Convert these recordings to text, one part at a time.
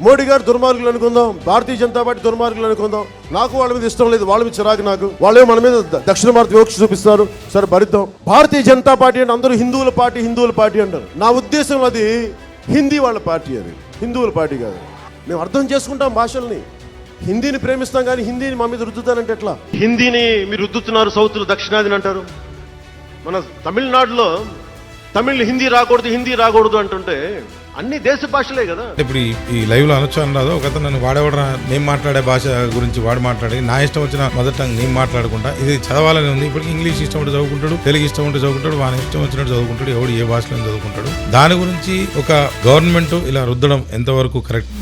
మోడీ గారు దుర్మార్గులు అనుకుందాం, భారతీయ జనతా పార్టీ దుర్మార్గులు అనుకుందాం. నాకు వాళ్ళ మీద ఇష్టం లేదు, వాళ్ళ మీద చిరాకు నాకు. వాళ్ళే మన మీద దక్షిణ భారత వివక్ష చూపిస్తారు. సరే భరిద్దాం. భారతీయ జనతా పార్టీ అంటే అందరూ హిందువుల పార్టీ అంటారు. నా ఉద్దేశం అది హిందీ వాళ్ళ పార్టీ, అది హిందువుల పార్టీ కాదు. మేము అర్థం చేసుకుంటాం భాషల్ని. హిందీని ప్రేమిస్తాం కానీ హిందీని మా మీద రుద్దుతానంటే ఎట్లా? హిందీని మీరు రుద్దుతున్నారు, సౌత్లో దక్షిణాదిని అంటారు. మన తమిళనాడులో తమిళ్ హిందీ రాకూడదు అంటుంటే అన్ని దేశ భాషలే కదా. ఇప్పుడు ఈ లైవ్ లో అనొచ్చాను రాదు ఒక నన్ను వాడేవాడు నేను మాట్లాడే భాష గురించి వాడు మాట్లాడి నా ఇష్టం వచ్చిన మదర్ టంగ్ నేను మాట్లాడుకుంటా ఇది చదవాలని ఉంది. ఇప్పటికి ఇంగ్లీష్ ఇష్టం ఉంటే చదువుకుంటాడు, తెలుగు ఇష్టం ఉంటే చదువుకుంటాడు, వాని ఇష్టం వచ్చినట్టు చదువుకుంటాడు, ఎవడు ఏ భాషలో చదువుకుంటాడు. దాని గురించి ఒక గవర్నమెంట్ ఇలా రుద్దడం ఎంతవరకు కరెక్ట్?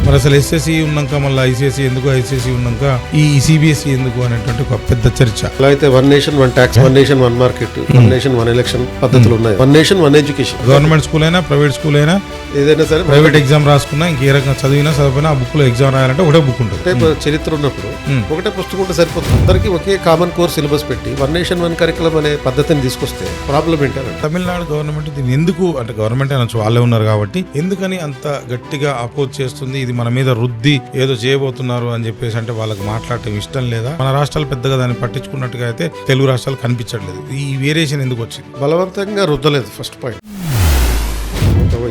మరి అసలు ఎస్ఎస్సి ఉన్నాక మళ్ళీ ఐసిఎస్సి ఎందుకు, ఐసిఎస్సి ఉన్నాక ఈ సిబిఎస్ఈ ఎందుకు అనేటువంటి ఒక పెద్ద చర్చ. అలా అయితే 1 nation 1 tax, 1 nation 1 market, 1 nation 1 election పద్ధతులు ఉన్నాయి. 1 నేషన్ 1 ఎడ్యుకేషన్. గవర్నమెంట్ స్కూల్ అయినా ప్రైవేట్ స్కూల్ అయినా ఏదైనా సరే ప్రైవేట్ ఎగ్జామ్ రాసుకున్నా ఇంకే రకంగా చదివినా ఆ బుక్ లో ఎగ్జామ్ రాయాలంటే ఒకటే బుక్ ఉంటుంది. చరిత్ర ఉన్నప్పుడు ఒకటే పుస్తకం ఉంటే సరిపోతుంది. అందరికి ఒకే కామన్ కోర్స్ సిలబస్ పెట్టి 1 నేషన్ 1 కరికులం అనే పద్ధతిని తీసుకొస్తే ప్రాబ్లం ఏంటంటే తమిళనాడు గవర్నమెంట్ దీన్ని ఎందుకు అంటే గవర్నమెంట్ అనొచ్చు, వాళ్ళే ఉన్నారు కాబట్టి ఎందుకని అంత గట్టిగా అపోజ్ చేస్తుంది? ఇది మన మీద రుద్ది ఏదో చేయబోతున్నారు అని చెప్పేసి అంటే వాళ్ళకి మాట్లాడటం ఇష్టం లేదా? మన రాష్ట్రాలు పెద్దగా దాన్ని పట్టించుకున్నట్టుగా అయితే తెలుగు రాష్ట్రాలు కనిపించట్లేదు. ఈ వేరియేషన్ ఎందుకు వచ్చింది? బలవంతంగా రుద్దలేదు. ఫస్ట్ పాయింట్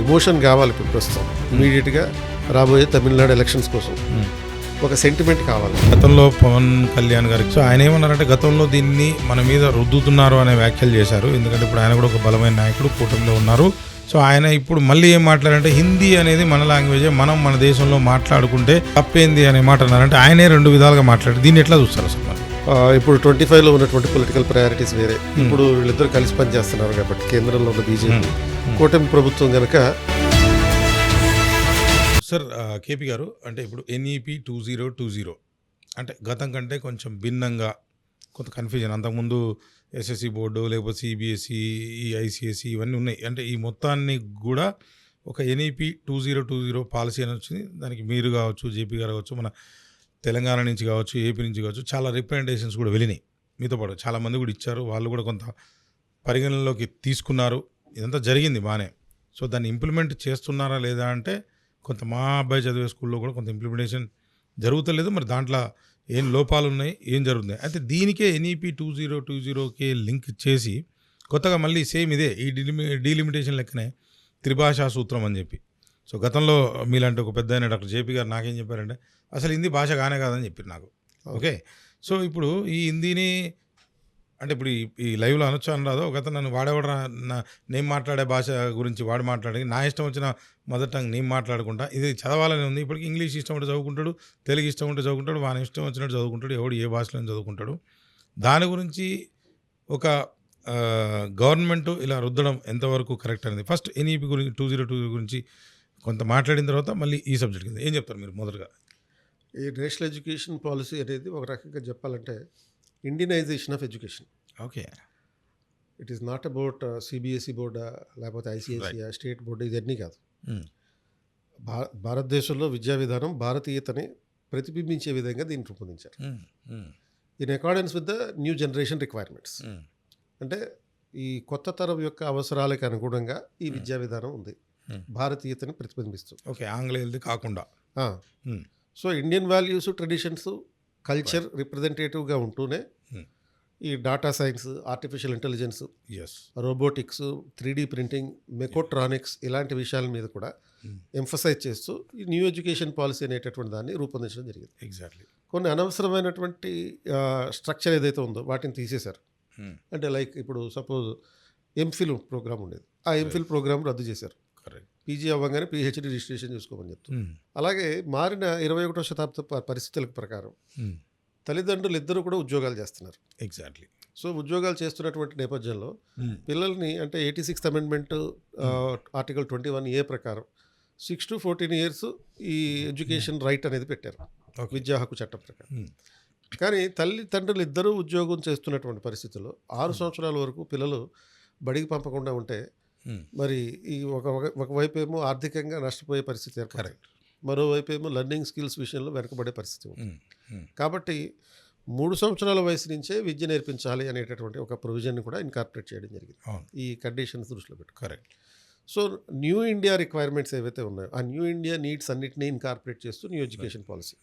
ఇమోషన్ కావాలి. ఇప్పుడు ప్రస్తుతం ఇమీడియట్ గా రాబోయే తమిళనాడు ఎలక్షన్స్ కోసం ఒక సెంటిమెంట్ కావాలి. గతంలో పవన్ కళ్యాణ్ గారికి ఆయన ఏమన్నారంటే గతంలో దీన్ని మన మీద రుద్దుతున్నారు అనే వ్యాఖ్యలు చేశారు. ఎందుకంటే ఇప్పుడు ఆయన కూడా ఒక బలమైన నాయకుడు, కూటమిలో ఉన్నారు. సో ఆయన ఇప్పుడు మళ్ళీ ఏం మాట్లాడారంటే హిందీ అనేది మన లాంగ్వేజే, మనం మన దేశంలో మాట్లాడుకుంటే తప్పేంది అనే మాట అన్నారంటే ఆయనే 2 విధాలుగా మాట్లాడారు. దీన్ని ఎట్లా చూస్తారు అసలు? ఇప్పుడు 25లో ఉన్నటువంటి పొలిటికల్ ప్రయారిటీస్ వేరే. ఇప్పుడు వీళ్ళిద్దరు కలిసి పనిచేస్తున్నారు కాబట్టి కేంద్రంలో ఉన్న బీజేపీ కూటమి ప్రభుత్వం కనుక. సార్ కేపీ గారు, అంటే ఇప్పుడు ఎన్ఈపి 2020 అంటే గతం కంటే కొంచెం భిన్నంగా కొంత కన్ఫ్యూజన్. అంతకుముందు ఎస్ఎస్సి బోర్డు లేకపోతే సిబిఎస్ఈ, ఐసిఎస్ఈ ఇవన్నీ ఉన్నాయి. అంటే ఈ మొత్తాన్ని కూడా ఒక ఎన్ఈపి 2020 పాలసీ అని వచ్చింది. దానికి మీరు కావచ్చు, జేపీ గారు కావచ్చు, మన తెలంగాణ నుంచి కావచ్చు, ఏపీ నుంచి కావచ్చు, చాలా రిప్రజెంటేషన్స్ కూడా వెళ్ళినాయి. మీతో పాటు చాలామంది కూడా ఇచ్చారు, వాళ్ళు కూడా కొంత పరిగణనలోకి తీసుకున్నారు. ఇదంతా జరిగింది బాగానే. సో దాన్ని ఇంప్లిమెంట్ చేస్తున్నారా లేదా అంటే కొంత మా అబ్బాయి చదివే స్కూల్లో కూడా కొంత ఇంప్లిమెంటేషన్ జరుగుతలేదు. మరి దాంట్లో ఏం లోపాలు ఉన్నాయి, ఏం జరుగుతున్నాయి? అయితే దీనికే ఎన్ఈపి 2020కే లింక్ చేసి కొత్తగా మళ్ళీ సేమ్ ఇదే ఈ డీలిమిటేషన్ లెక్కనే త్రిభాషా సూత్రం అని చెప్పి. సో గతంలో మీలాంటి ఒక పెద్ద అయిన డాక్టర్ జేపీ గారు నాకేం చెప్పారంటే అసలు హిందీ భాష కానే కాదని చెప్పారు నాకు. ఓకే, సో ఇప్పుడు ఈ హిందీని అంటే ఇప్పుడు ఈ లైవ్లో అనొచ్చాను రాదు ఒక నన్ను వాడేవాడు నేను మాట్లాడే భాష గురించి వాడు మాట్లాడి నా ఇష్టం వచ్చిన మదర్ టంగ్ నేను మాట్లాడుకుంటా ఇది చదవాలని ఉంది. ఇప్పటికి ఇంగ్లీష్ ఇష్టం ఉంటే చదువుకుంటాడు, తెలుగు ఇష్టం ఉంటే చదువుకుంటాడు, వాని ఇష్టం వచ్చినట్టు చదువుకుంటాడు, ఎవడు ఏ భాషలో చదువుకుంటాడు. దాని గురించి ఒక గవర్నమెంట్ ఇలా రుద్దడం ఎంతవరకు కరెక్ట్ అనేది ఫస్ట్ ఎన్ఈపి గురించి 2020 గురించి కొంత మాట్లాడిన తర్వాత మళ్ళీ ఈ సబ్జెక్ట్ కింద ఏం చెప్తారు మీరు? మొదటగా ఈ నేషనల్ ఎడ్యుకేషన్ పాలసీ అనేది ఒక రకంగా చెప్పాలంటే Indianization of education. Okay, it is not about CBSE బోర్డా లేకపోతే ఐసిఐసిఐ స్టేట్ బోర్డు, ఇదన్నీ కాదు. భారతదేశంలో విద్యా విధానం భారతీయతని ప్రతిబింబించే విధంగా దీన్ని రూపొందించారు. In accordance with the new generation requirements. అంటే ఈ కొత్త తరం యొక్క అవసరాలకు అనుగుణంగా ఈ విద్యా విధానం ఉంది, భారతీయతని ప్రతిబింబిస్తుంది. ఓకే, ఆంగ్లేయులది కాకుండా. So Indian values, traditions, culture రిప్రజెంటేటివ్గా ఉంటూనే ఈ data science, artificial intelligence, robotics, 3D printing, mechatronics ఇలాంటి విషయాల మీద కూడా ఎంఫసైజ్ చేస్తూ ఈ న్యూ ఎడ్యుకేషన్ పాలసీ అనేటటువంటి దాన్ని రూపొందించడం జరిగింది. ఎగ్జాక్ట్లీ. కొన్ని అనవసరమైనటువంటి స్ట్రక్చర్ ఏదైతే ఉందో వాటిని తీసేశారు. అంటే లైక్ ఇప్పుడు సపోజ్ ఎంఫిల్ ప్రోగ్రామ్ ఉండేది, ఆ ఎంఫిల్ ప్రోగ్రామ్ రద్దు చేశారు. పీజీ అవ్వగానే పిహెచ్డి రిజిస్ట్రేషన్ చేసుకోమని చెప్తారు. అలాగే మారిన 21వ శతాబ్ద పరిస్థితుల ప్రకారం తల్లిదండ్రులు ఇద్దరు కూడా ఉద్యోగాలు చేస్తున్నారు. ఎగ్జాక్ట్లీ. సో ఉద్యోగాలు చేస్తున్నటువంటి నేపథ్యంలో పిల్లల్ని అంటే 86th అమెండ్మెంట్ ఆర్టికల్ 21A ప్రకారం 6 to 14 years ఈ ఎడ్యుకేషన్ రైట్ అనేది పెట్టారు విద్యా హక్కు చట్టం ప్రకారం. కానీ తల్లిదండ్రులు ఇద్దరూ ఉద్యోగం చేస్తున్నటువంటి పరిస్థితుల్లో 6 సంవత్సరాల వరకు పిల్లలు బడికి పంపకుండా ఉంటే మరి ఈ ఒకవైపు ఏమో ఆర్థికంగా నష్టపోయే పరిస్థితి ఏర్పడింది, మరోవైపు ఏమో లెర్నింగ్ స్కిల్స్ విషయంలో వెనకబడే పరిస్థితి ఉంది. కాబట్టి 3 సంవత్సరాల వయసు నుంచే విద్య నేర్పించాలి అనేటటువంటి ఒక ప్రొవిజన్ కూడా ఇన్కార్పొరేట్ చేయడం జరిగింది ఈ కండిషన్స్ దృష్టిలో పెట్టు. Correct. So new India requirements ఏవైతే ఉన్నాయో ఆ న్యూ ఇండియా నీడ్స్ అన్నిటినీ ఇన్కార్పొరేట్ చేస్తూ న్యూ ఎడ్యుకేషన్ పాలసీ.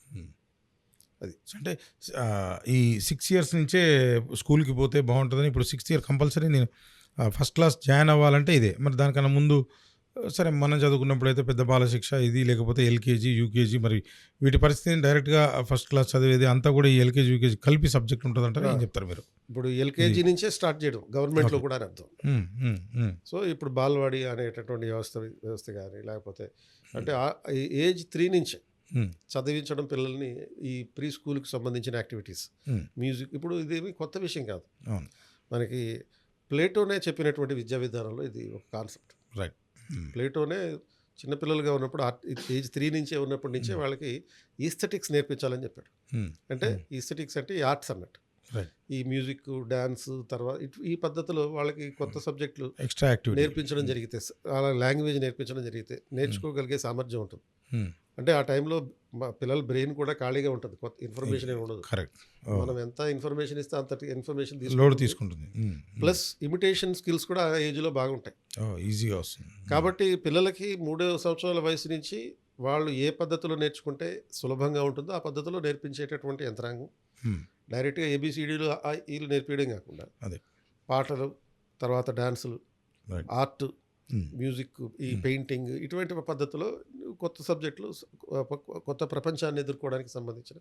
అది. అంటే ఈ 6 ఇయర్స్ నుంచే స్కూల్కి పోతే బాగుంటుందని ఇప్పుడు 6th ఇయర్ కంపల్సరీ నేను ఫస్ట్ క్లాస్ జాయిన్ అవ్వాలంటే ఇదే. మరి దానికన్నా ముందు సరే మనం చదువుకున్నప్పుడు అయితే పెద్ద బాల శిక్ష ఇది, లేకపోతే ఎల్కేజీ యూకేజీ, మరి వీటి పరిస్థితిని డైరెక్ట్గా ఫస్ట్ క్లాస్ చదివేది అంతా కూడా ఈ ఎల్కేజీ యూకేజీ కలిపి సబ్జెక్ట్ ఉంటుందంటారు. ఏం చెప్తారు మీరు? ఇప్పుడు ఎల్కేజీ నుంచే స్టార్ట్ చేయడం గవర్నమెంట్లో కూడా అని అర్థం. సో ఇప్పుడు బాల్వాడి అనేటటువంటి వ్యవస్థ కానీ లేకపోతే అంటే ఏజ్ 3 నుంచే చదివించడం పిల్లల్ని ఈ ప్రీ స్కూల్కి సంబంధించిన యాక్టివిటీస్, మ్యూజిక్. ఇప్పుడు ఇదేమి కొత్త విషయం కాదు, మనకి ప్లేటోనే చెప్పినటువంటి విద్యా విధానంలో ఇది ఒక కాన్సెప్ట్. రైట్. ప్లేటోనే చిన్నపిల్లలుగా ఉన్నప్పుడు ఏజ్ 3 నుంచే ఉన్నప్పటి నుంచే వాళ్ళకి ఈస్థెటిక్స్ నేర్పించాలని చెప్పాడు. అంటే ఈస్థెటిక్స్ అంటే ఈ ఆర్ట్స్ అన్నట్టు. ఈ మ్యూజిక్, డ్యాన్స్ తర్వాత ఈ పద్ధతిలో వాళ్ళకి కొత్త సబ్జెక్టులు ఎక్స్ట్రా యాక్టివిటీ నేర్పించడం జరిగితే, అలా లాంగ్వేజ్ నేర్పించడం జరిగితే నేర్చుకోగలిగే సామర్థ్యం ఉంటుంది. అంటే ఆ టైంలో పిల్లల బ్రెయిన్ కూడా ఖాళీగా ఉంటుంది, కొత్త ఇన్ఫర్మేషన్ ఏమి ఉండదు. కరెక్ట్. మనం ఎంత ఇన్ఫర్మేషన్ ఇస్తే అంత ఇన్ఫర్మేషన్ లోడ్ తీసుకుంటుంది. ప్లస్ ఇమిటేషన్ స్కిల్స్ కూడా ఆ ఏజ్లో బాగుంటాయి, ఈజీగా వస్తుంది. కాబట్టి పిల్లలకి 3 సంవత్సరాల వయసు నుంచి వాళ్ళు ఏ పద్ధతిలో నేర్చుకుంటే సులభంగా ఉంటుందో ఆ పద్ధతిలో నేర్పించేటటువంటి యంత్రాంగం. డైరెక్ట్గా ఏబిసిడీలు వీళ్ళు నేర్పించడం కాకుండా అదే పాటలు, తర్వాత డాన్సులు, ఆర్ట్, మ్యూజిక్, ఈ పెయింటింగ్, ఇటువంటి పద్ధతిలో కొత్త సబ్జెక్టులు, కొత్త ప్రపంచాన్ని ఎదుర్కోవడానికి సంబంధించిన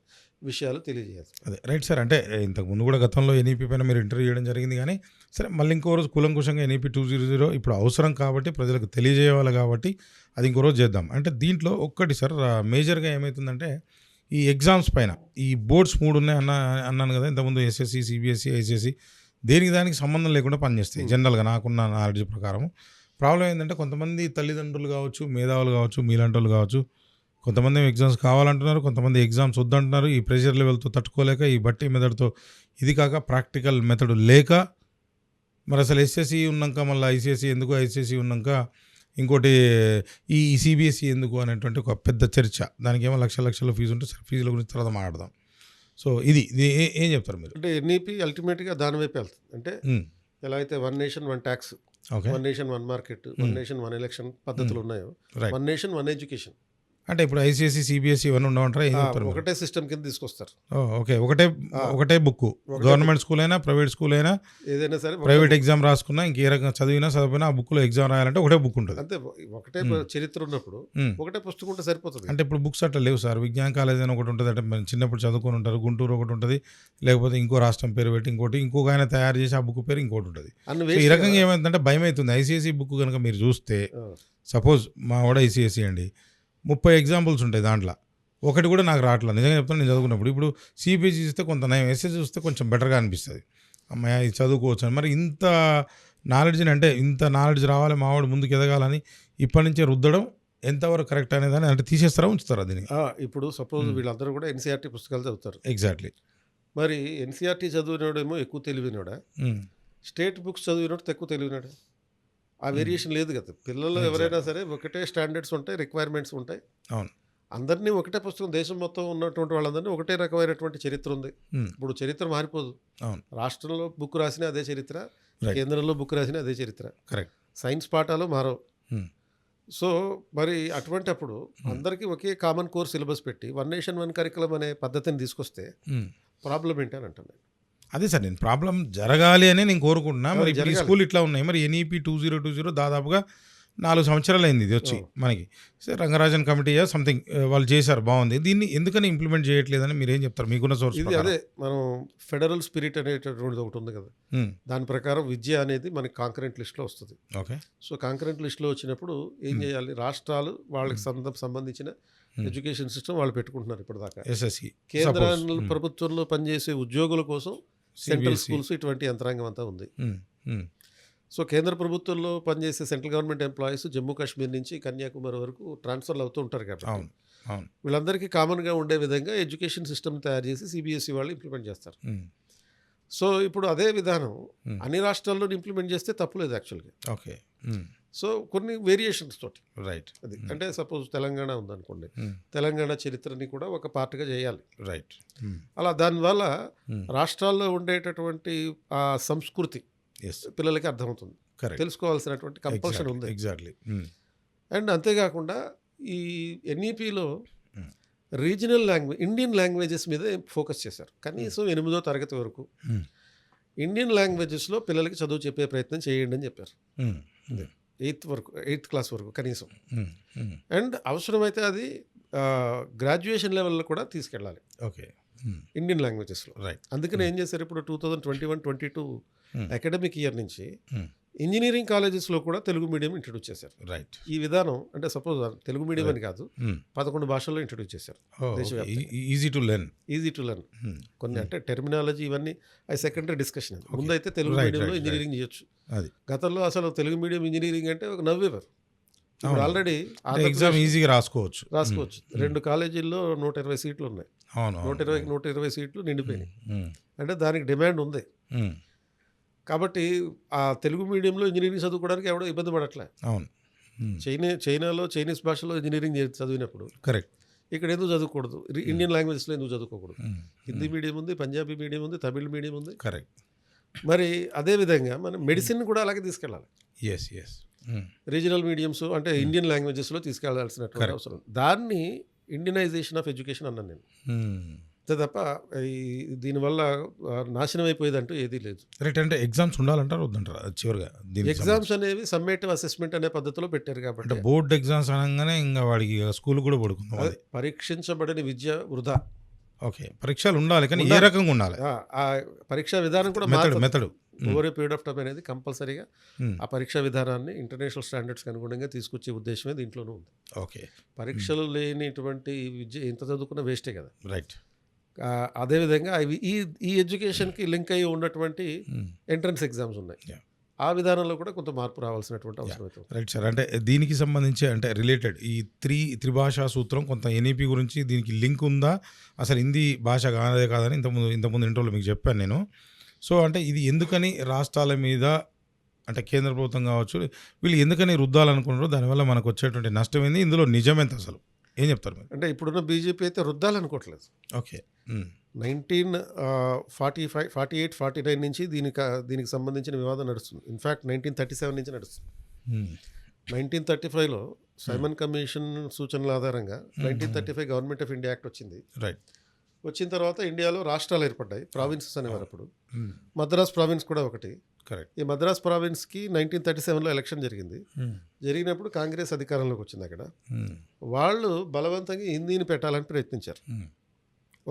విషయాలు తెలియజేయాలి. అదే రైట్ సార్. అంటే ఇంతకు ముందు కూడా గతంలో ఎన్ఈపీ పైన మీరు ఇంటర్వ్యూ చేయడం జరిగింది, కానీ సరే మళ్ళీ ఇంకో రోజు కూలంకుషంగా ఎన్ఈపీ 200 ఇప్పుడు అవసరం కాబట్టి ప్రజలకు తెలియజేయాలి కాబట్టి అది ఇంకో రోజు చేద్దాం. అంటే దీంట్లో ఒక్కటి సార్ మేజర్గా ఏమవుతుందంటే ఈ ఎగ్జామ్స్ పైన ఈ బోర్డ్స్ 3 ఉన్నాయి అన్నాను కదా ఇంతకుముందు, ఎస్ఎస్సి, సిబిఎస్సి, ఐసిఎస్సి, దానికి సంబంధం లేకుండా పనిచేస్తాయి జనరల్గా నాకున్న నాలెడ్జ్ ప్రకారం. ప్రాబ్లం ఏంటంటే కొంతమంది తల్లిదండ్రులు కావచ్చు, మేధావులు కావచ్చు, మీలాంటి వాళ్ళు కావచ్చు, కొంతమంది ఎగ్జామ్స్ కావాలంటున్నారు, కొంతమంది ఎగ్జామ్స్ వద్దంటున్నారు. ఈ ప్రెషర్ లెవెల్తో తట్టుకోలేక, ఈ బట్టి మెథడ్తో, ఇది కాక ప్రాక్టికల్ మెథడ్ లేక, మరి అసలు ఎస్ఎస్సి ఉన్నాక మళ్ళీ ఐసిఎస్సి ఎందుకు, ఐసిఎస్సి ఉన్నాక ఇంకోటి ఈ సిబిఎస్సి ఎందుకు అనేటువంటి ఒక పెద్ద చర్చ. దానికి ఏమో లక్షల ఫీజు ఉంటే సరే ఫీజుల గురించి తర్వాత మాట్లాడదాం. సో ఇది ఏం చెప్తారు మీరు? అంటే ఎన్ఈపీ అల్టిమేట్గా దాని వైపు వెళ్తుంది. అంటే ఎలా అయితే 1 nation 1 tax, 1 nation 1 market, 1 nation 1 election పద్ధతులు ఉన్నాయో, 1 నేషన్ 1 ఎడ్యుకేషన్. అంటే ఇప్పుడు ఐసిఎస్సి, సిబిఎస్సి ఇవన్నీ ఉండవంటారా? ఒకటే సిస్టమ్ కింద తీసుకొస్తారు. ఓకే, ఒకటే బుక్, గవర్నమెంట్ స్కూల్ అయినా ప్రైవేట్ స్కూల్ అయినా ఏదైనా సరే ప్రైవేట్ ఎగ్జామ్ రాసుకున్నా ఇంకే రకంగా చదివినా ఆ బుక్లో ఎగ్జామ్ రాయాలంటే ఒకటే బుక్ ఉంటుంది. అంతే, ఒకటే చరిత్ర ఉన్నప్పుడు ఒకటే పుస్తకం ఉంటే సరిపోతుంది. అంటే ఇప్పుడు బుక్స్ అట్లా లేవు సార్. విజ్ఞాన కాలేజ్ అని ఒకటి ఉంటుంది, అంటే చిన్నప్పుడు చదువుకొని ఉంటారు, గుంటూరు ఒకటి ఉంటుంది, లేకపోతే ఇంకో రాష్ట్రం పేరు పెట్టి ఇంకొక ఆయన తయారు చేసి ఆ బుక్ పేరు ఇంకోటి ఉంటుంది. ఈ రకంగా ఏమైందంటే భయం అవుతుంది. ఐసిఎస్సి బుక్ కనుక మీరు చూస్తే, సపోజ్ మా వాడు ఐసిఎస్సి అండి, 30 ఎగ్జాంపుల్స్ ఉంటాయి దాంట్లో, ఒకటి కూడా నాకు రావట్లేదు. నిజంగా చెప్తాను, నేను చదువుకున్నప్పుడు. ఇప్పుడు సిబిఎస్సి చూస్తే కొంత నయం, ఎస్ఎస్సి చూస్తే కొంచెం బెటర్గా అనిపిస్తుంది. అమ్మాయి ఇది చదువుకోవచ్చు అని. మరి ఇంత నాలెడ్జ్ని, అంటే ఇంత నాలెడ్జ్ రావాలి మావాడు ముందుకు ఎదగాలని ఇప్పటి నుంచే రుద్దడం ఎంతవరకు కరెక్ట్ అనేదాన్ని, అంటే తీసేస్తారా ఉంచుతారా దీన్ని? ఇప్పుడు సపోజ్ వీళ్ళందరూ కూడా ఎన్సీఆర్టీ పుస్తకాలు చదువుతారు. ఎగ్జాక్ట్లీ. మరి ఎన్సీఆర్టీ చదివినోడేమో ఎక్కువ తెలివినోడా, స్టేట్ బుక్స్ చదివినోడు తక్కువ తెలివినాడు? ఆ వేరియేషన్ లేదు కదా. పిల్లలు ఎవరైనా సరే ఒకటే స్టాండర్డ్స్ ఉంటాయి, రిక్వైర్మెంట్స్ ఉంటాయి. అవును, అందరినీ ఒకటే పుస్తకం, దేశం మొత్తం ఉన్నటువంటి వాళ్ళందరినీ ఒకటే రకమైనటువంటి చరిత్ర ఉంది. ఇప్పుడు చరిత్ర మారిపోదు. అవును, రాష్ట్రంలో బుక్ రాసినా అదే చరిత్ర, కేంద్రంలో బుక్ రాసినా అదే చరిత్ర. కరెక్ట్. సైన్స్ పాఠాలు మారవు. సో మరి అటువంటి అప్పుడు అందరికీ ఒకే కామన్ కోర్స్ సిలబస్ పెట్టి 1 నేషన్ 1 కరికులం అనే పద్ధతిని తీసుకొస్తే ప్రాబ్లం ఏంటి అని అంటాను. అదే సార్, నేను ప్రాబ్లం జరగాలి అని నేను కోరుకుంటున్నా. మరి ఇప్పుడు ఈ స్కూల్ ఇట్లా ఉన్నాయి. మరి ఎన్ఈపీ 2020 దాదాపుగా 4 సంవత్సరాలు అయింది ఇది వచ్చి మనకి. సార్ రంగరాజన్ కమిటీ సంథింగ్ వాళ్ళు చేశారు, బాగుంది. దీన్ని ఎందుకని ఇంప్లిమెంట్ చేయట్లేదని మీరు ఏం చెప్తారు మీకున్న సోర్స్? ఇది అదే మనం ఫెడరల్ స్పిరిట్ అనేటటువంటిది ఒకటి ఉంది కదా, దాని ప్రకారం విద్య అనేది మనకి కాంకరెంట్ లిస్ట్లో వస్తుంది. ఓకే. సో కాంకరెంట్ లిస్ట్లో వచ్చినప్పుడు ఏం చేయాలి, రాష్ట్రాలు వాళ్ళకి సంబంధించిన ఎడ్యుకేషన్ సిస్టమ్ వాళ్ళు పెట్టుకుంటున్నారు ఇప్పటిదాకా. ఎస్ఎస్సి కేంద్ర ప్రభుత్వంలో పనిచేసే ఉద్యోగుల కోసం సెంట్రల్ స్కూల్స్ ఇటువంటి యంత్రాంగం అంతా ఉంది. సో కేంద్ర ప్రభుత్వంలో పనిచేసే central government employees Jammu Kashmir నుంచి కన్యాకుమారి వరకు ట్రాన్స్ఫర్లు అవుతూ ఉంటారు కాబట్టి వీళ్ళందరికీ కామన్గా ఉండే విధంగా ఎడ్యుకేషన్ సిస్టమ్ తయారు చేసి సిబిఎస్ఈ వాళ్ళు ఇంప్లిమెంట్ చేస్తారు. సో ఇప్పుడు అదే విధానం అన్ని రాష్ట్రాల్లో ఇంప్లిమెంట్ చేస్తే తప్పులేదు యాక్చువల్గా. ఓకే. సో కొన్ని వేరియేషన్స్ తోటి. రైట్. అది అంటే సపోజ్ తెలంగాణ ఉందనుకోండి, తెలంగాణ చరిత్రని కూడా ఒక పార్ట్గా చేయాలి. రైట్. అలా దానివల్ల రాష్ట్రాల్లో ఉండేటటువంటి ఆ సంస్కృతి, ఎస్ పిల్లలకి అర్థమవుతుంది, కరెక్ట్ తెలుసుకోవాల్సినటువంటి కంపల్షన్ ఉంది. ఎగ్జాక్ట్లీ అండ్ అంతేకాకుండా ఈ ఎన్ఈపిలో రీజనల్ లాంగ్వేజ్, ఇండియన్ లాంగ్వేజెస్ మీద ఫోకస్ చేశారు. కనీసం 8వ తరగతి వరకు ఇండియన్ లాంగ్వేజెస్లో పిల్లలకి చదువు చెప్పే ప్రయత్నం చేయండి అని చెప్పారు. 8th క్లాస్ వరకు కనీసం. అండ్ అవసరమైతే అది గ్రాడ్యుయేషన్ లెవెల్లో కూడా తీసుకెళ్ళాలి ఓకే ఇండియన్ లాంగ్వేజెస్లో. రైట్ అందుకని ఏం చేశారు, ఇప్పుడు 2021-22 అకాడమిక్ ఇయర్ నుంచి ఇంజనీరింగ్ కాలేజెస్లో కూడా తెలుగు మీడియం ఇంట్రడ్యూస్ చేశారు. రైట్ ఈ విధానం అంటే సపోజ్ తెలుగు మీడియం అని కాదు, 11 భాషల్లో ఇంట్రడ్యూస్ చేశారు. Easy to learn. Easy to learn. కొన్ని అంటే టెర్మినాలజీ ఇవన్నీ అది సెకండరీ డిస్కషన్. ముందైతే తెలుగు మీడియంలో ఇంజనీరింగ్ చేయొచ్చు. అది గతంలో అసలు తెలుగు మీడియం ఇంజనీరింగ్ అంటే ఒక నవ్వేవారు. ఇప్పుడు ఆల్రెడీ ఎగ్జామ్ ఈజీగా రాసుకోవచ్చు. 2 కాలేజీల్లో 120 సీట్లు ఉన్నాయి. 120 సీట్లు నిండిపోయినాయి. అంటే దానికి డిమాండ్ ఉంది. కాబట్టి ఆ తెలుగు మీడియంలో ఇంజనీరింగ్ చదువుకోవడానికి ఎవడో ఇబ్బంది పడట్లే. అవును. చైనాలో చైనీస్ భాషలో ఇంజనీరింగ్ చదివినప్పుడు కరెక్ట్. ఇక్కడ ఎందుకు చదువుకూడదు, ఇండియన్ లాంగ్వేజ్లో ఎందుకు చదువుకోకూడదు? హిందీ మీడియం ఉంది, పంజాబీ మీడియం ఉంది, తమిళ్ మీడియం ఉంది. కరెక్ట్. మరి అదేవిధంగా మనం మెడిసిన్ కూడా అలాగే తీసుకెళ్ళాలి. ఎస్ ఎస్ రీజనల్ మీడియంస్ అంటే ఇండియన్ లాంగ్వేజెస్లో తీసుకెళ్లాల్సినటువంటి అవసరం. దాన్ని ఇండియనైజేషన్ ఆఫ్ ఎడ్యుకేషన్ అన్నాను నేను. అంతే తప్ప దీనివల్ల నాశనం అయిపోయేదంటూ ఏదీ లేదు. రైట్. అంటే ఎగ్జామ్స్ ఉండాలంటారు వద్దంటారు చివరిగా? ఎగ్జామ్స్ అనేవి సమ్మేటివ్ అసెస్మెంట్ అనే పద్ధతిలో పెట్టారు కాబట్టి అంటే బోర్డ్ ఎగ్జామ్స్ అనగానే ఇంకా వాడికి స్కూల్ కూడా పడుకుందాం. పరీక్షించబడిన విద్య వృధా. ఓకే, పరీక్షలు ఉండాలి కానీ ఏ రకంగా ఉండాలి? ఆ పరీక్షా విధానం కూడా method over a period of time అనేది కంపల్సరీగా ఆ పరీక్షా విధానాన్ని ఇంటర్నేషనల్ స్టాండర్డ్స్కి అనుగుణంగా తీసుకొచ్చే ఉద్దేశమే దీంట్లోనూ ఉంది. ఓకే, పరీక్షలు లేనిటువంటి విద్య ఎంత చదువుకున్నా వేస్టే కదా. రైట్. అదేవిధంగా ఈ ఎడ్యుకేషన్కి లింక్ అయ్యి ఉన్నటువంటి ఎంట్రన్స్ ఎగ్జామ్స్ ఉన్నాయి. ఆ విధానంలో కూడా కొంత మార్పు రావాల్సినటువంటి అవసరం అయితే. Right sir. అంటే దీనికి సంబంధించి అంటే రిలేటెడ్ ఈ త్రిభాషా సూత్రం కొంత ఎన్ఈపి గురించి దీనికి లింక్ ఉందా, అసలు హిందీ భాష కాదే కాదని ఇంతకుముందు ఇంటర్వ్యూలో మీకు చెప్పాను నేను. సో అంటే ఇది ఎందుకని రాష్ట్రాల మీద అంటే కేంద్ర ప్రభుత్వం కావచ్చు వీళ్ళు ఎందుకని రుద్దాలనుకుంటారో, దానివల్ల మనకు వచ్చేటువంటి నష్టం ఏంది, ఇందులో నిజమేంత అసలు ఏం చెప్తారు మీరు? అంటే ఇప్పుడున్న బీజేపీ అయితే రుద్దాలనుకోవట్లేదు. ఓకే. 1948-49 నుంచి దీనికి సంబంధించిన వివాదం నడుస్తుంది. ఇన్ఫ్యాక్ట్ 1937 నుంచి నడుస్తుంది. 1935లో సైమన్ కమిషన్ సూచనల ఆధారంగా 1935 గవర్నమెంట్ ఆఫ్ ఇండియా యాక్ట్ వచ్చింది. రైట్. వచ్చిన తర్వాత ఇండియాలో రాష్ట్రాలు ఏర్పడ్డాయి, ప్రావిన్సెస్ అనేవారు. అప్పుడు మద్రాస్ ప్రావిన్స్ కూడా ఒకటి. కరెక్ట్. ఈ మద్రాస్ ప్రావిన్స్కి 1937లో ఎలక్షన్ జరిగింది. జరిగినప్పుడు కాంగ్రెస్ అధికారంలోకి వచ్చింది. అక్కడ వాళ్ళు బలవంతంగా హిందీని పెట్టాలని ప్రయత్నించారు,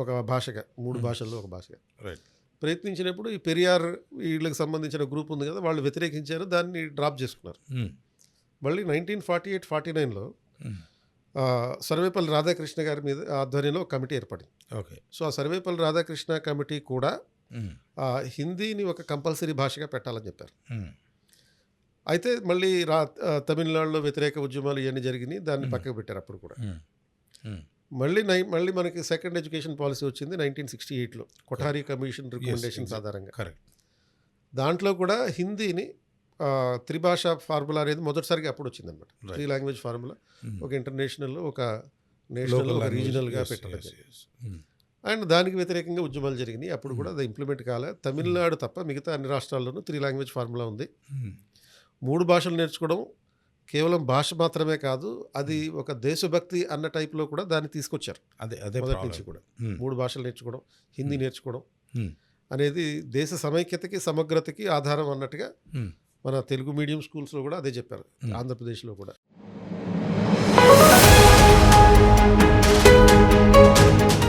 ఒక భాషగా, 3 భాషల్లో ఒక భాషగా. రైట్. ప్రయత్నించినప్పుడు ఈ పెరియార్ వీళ్ళకి సంబంధించిన గ్రూప్ ఉంది కదా, వాళ్ళు వ్యతిరేకించారు, దాన్ని డ్రాప్ చేసుకున్నారు. మళ్ళీ 1948-49లో సర్వేపల్లి రాధాకృష్ణ గారి మీద ఆధ్వర్యంలో ఒక కమిటీ ఏర్పడింది. ఓకే. సో ఆ సర్వేపల్లి రాధాకృష్ణ కమిటీ కూడా హిందీని ఒక కంపల్సరీ భాషగా పెట్టాలని చెప్పారు. అయితే మళ్ళీ తమిళనాడులో వ్యతిరేక ఉద్యమాలు ఇవన్నీ జరిగినాయి, దాన్ని పక్కకు పెట్టారు. అప్పుడు కూడా మళ్ళీ మనకి సెకండ్ ఎడ్యుకేషన్ పాలసీ వచ్చింది 1968లో కొఠారి కమిషన్ రికమెండేషన్స్ ఆధారంగా. కరెక్ట్. దాంట్లో కూడా హిందీని త్రిభాషా ఫార్ములా అనేది మొదటిసారిగా అప్పుడు వచ్చింది అనమాట. 3 లాంగ్వేజ్ ఫార్ములా, ఒక ఇంటర్నేషనల్, ఒక నేషనల్, ఒక రీజనల్గా పెట్టాలి. అండ్ దానికి వ్యతిరేకంగా ఉద్యమాలు జరిగినాయి. అప్పుడు కూడా అది ఇంప్లిమెంట్ కాలే. తమిళనాడు తప్ప మిగతా అన్ని రాష్ట్రాల్లోనూ 3 లాంగ్వేజ్ ఫార్ములా ఉంది. 3 భాషలు నేర్చుకోవడం కేవలం భాష మాత్రమే కాదు, అది ఒక దేశభక్తి అన్న టైప్లో కూడా దాన్ని తీసుకొచ్చారు. అదే మొదటి నుంచి కూడా 3 భాషలు నేర్చుకోవడం, హిందీ నేర్చుకోవడం అనేది దేశ సమైక్యతకి, సమగ్రతకి ఆధారం అన్నట్టుగా మన తెలుగు మీడియం స్కూల్స్లో కూడా అదే చెప్పారు, ఆంధ్రప్రదేశ్లో కూడా.